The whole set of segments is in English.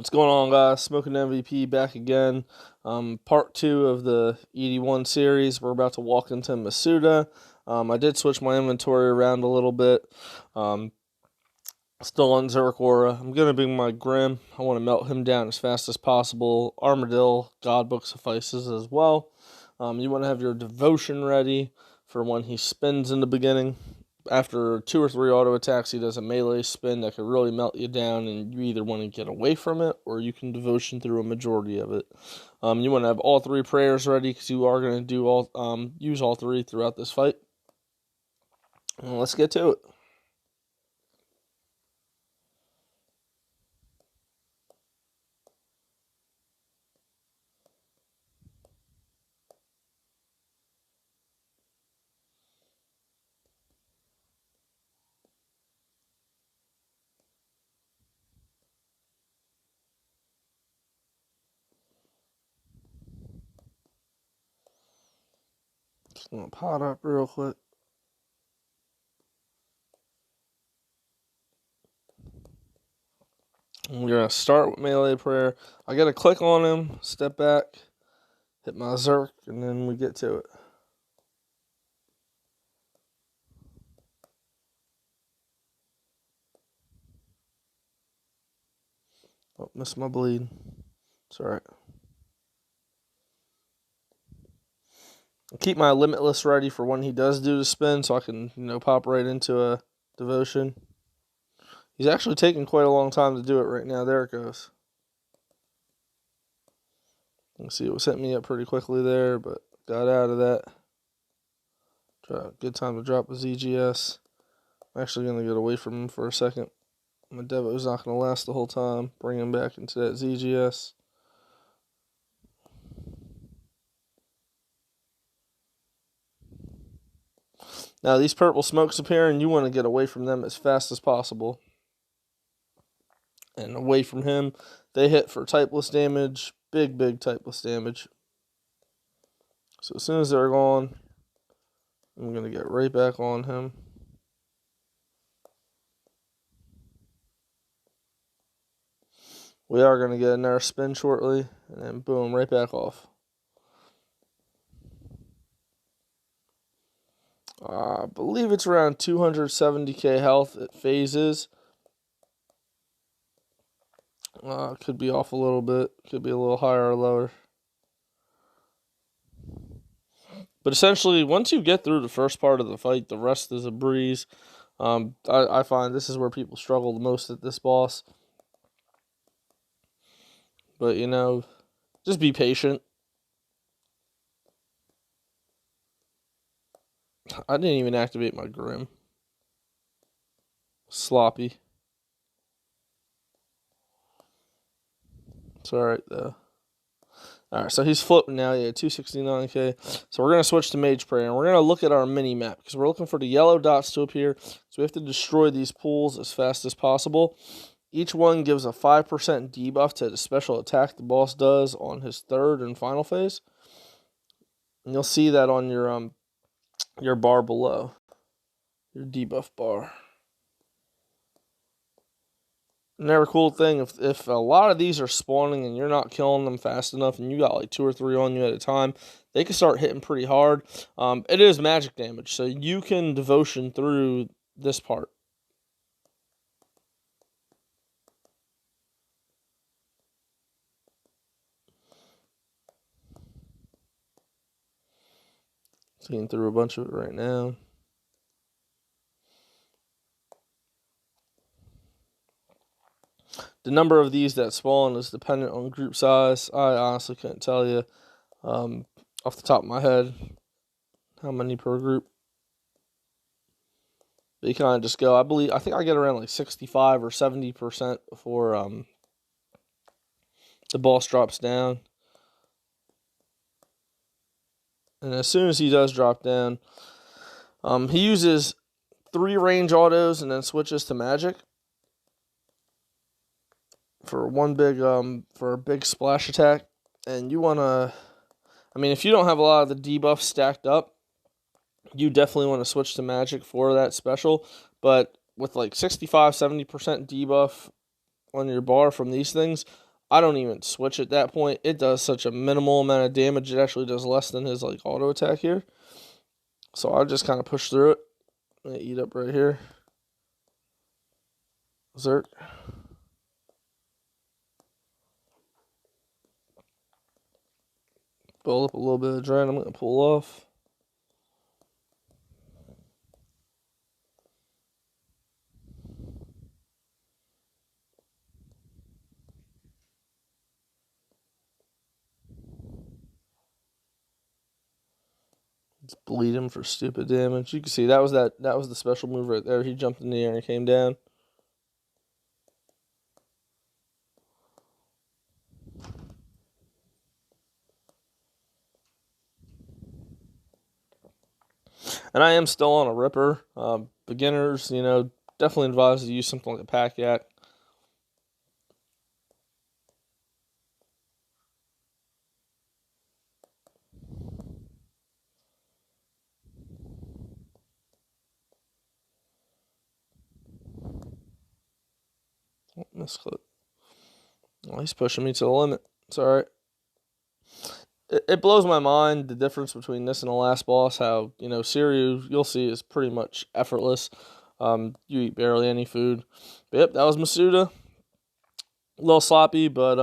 What's going on, guys? Smoking MVP back again. Part 2 of the ED1 series. We're about to walk into Masuta. I did switch my inventory around a little bit. Still on Zerk. I'm going to bring my Grim. I want to melt him down as fast as possible. Armadillo, Godbook suffices as well. You want to have your devotion ready for when he spins in the beginning. After 2 or 3 auto attacks, he does a melee spin that could really melt you down, and you either want to get away from it, or you can devotion through a majority of it. You want to have all 3 prayers ready, because you are going to do use all 3 throughout this fight. And let's get to it. Just going to pot up real quick. We're going to start with melee prayer. I got to click on him, step back, hit my Zerk, and then we get to it. Oh, missed my bleed. It's alright. Keep my Limitless ready for when he does do the spin, so I can, pop right into a devotion. He's actually taking quite a long time to do it right now. There it goes. You can see it was hitting me up pretty quickly there, but got out of that. Good time to drop a ZGS. I'm actually going to get away from him for a second. My Devo's not going to last the whole time. Bring him back into that ZGS. Now, these purple smokes appear, and you want to get away from them as fast as possible. And away from him, they hit for typeless damage. Big typeless damage. So as soon as they're gone, I'm going to get right back on him. We are going to get another spin shortly, and then boom, right back off. I believe it's around 270k health at phases. Could be off a little bit. Could be a little higher or lower. But essentially, once you get through the first part of the fight, the rest is a breeze. I find this is where people struggle the most at this boss. But, just be patient. I didn't even activate my Grim. Sloppy. It's alright, though. Alright, so he's floating now. Yeah, 269k. So we're going to switch to Mage Prayer, and we're going to look at our mini-map, because we're looking for the yellow dots to appear. So we have to destroy these pools as fast as possible. Each one gives a 5% debuff to the special attack the boss does on his 3rd and final phase. And you'll see that on your bar below. Your debuff bar. Another cool thing, if a lot of these are spawning and you're not killing them fast enough and you got like 2 or 3 on you at a time, they can start hitting pretty hard. It is magic damage, so you can devotion through this part. Seeing through a bunch of it right now. The number of these that spawn is dependent on group size. I honestly couldn't tell you off the top of my head how many per group. But you kind of just go. I think I get around like 65 or 70% before the boss drops down. And as soon as he does drop down, he uses 3 range autos and then switches to magic for a big splash attack. And you want to, if you don't have a lot of the debuffs stacked up, you definitely want to switch to magic for that special. But with like 65-70% debuff on your bar from these things, I don't even switch at that point. It does such a minimal amount of damage. It actually does less than his like auto attack here. So I just kind of push through it. I'm gonna eat up right here. Zerk. Build up a little bit of drain. I'm gonna pull off. Just bleed him for stupid damage. You can see that was the special move right there. He jumped in the air and came down. And I am still on a Ripper. Beginners, definitely advise to use something like a Pack Yak. Oh, misclick. Well, he's pushing me to the limit. It's alright. It blows my mind the difference between this and the last boss. How, Siryu, you'll see, is pretty much effortless. You eat barely any food. But yep, that was Masuta. A little sloppy, but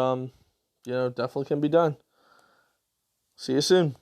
definitely can be done. See you soon.